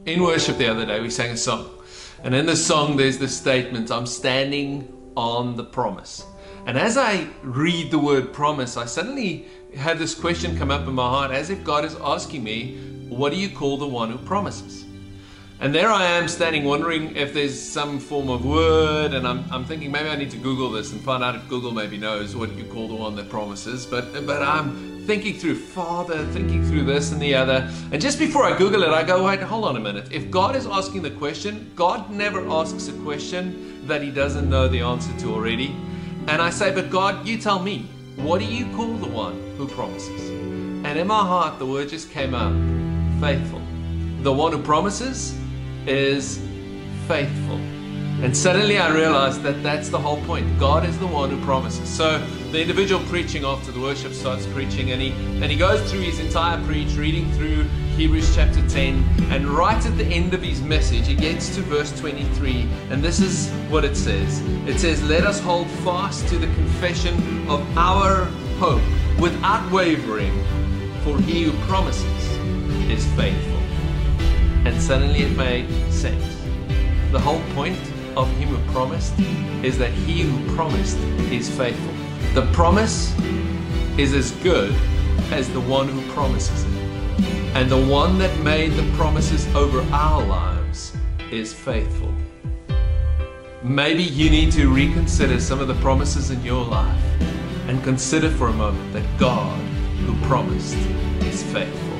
In worship the other day, we sang a song. And in the song, there's this statement, I'm standing on the promise. And as I read the word promise, I suddenly have this question come up in my heart, as if God is asking me, what do you call the one who promises? And there I am standing wondering if there's some form of word, and I'm thinking maybe I need to Google this and find out if Google maybe knows what you call the one that promises. But I'm thinking through Father, thinking through this and the other. And just before I Google it, I go, wait, hold on a minute. If God is asking the question, God never asks a question that He doesn't know the answer to already. And I say, but God, you tell me, what do you call the one who promises? And in my heart, the word just came out, faithful. The one who promises is faithful. And suddenly I realized that that's the whole point. God is the one who promises. So the individual preaching after the worship starts preaching, and he goes through his entire preach, reading through Hebrews chapter 10, and right at the end of his message, he gets to verse 23, and this is what it says. It says, let us hold fast to the confession of our hope without wavering, for he who promises is faithful. And suddenly it made sense. The whole point of him who promised is that he who promised is faithful. The promise is as good as the one who promises it. And the one that made the promises over our lives is faithful. Maybe you need to reconsider some of the promises in your life and consider for a moment that God who promised is faithful.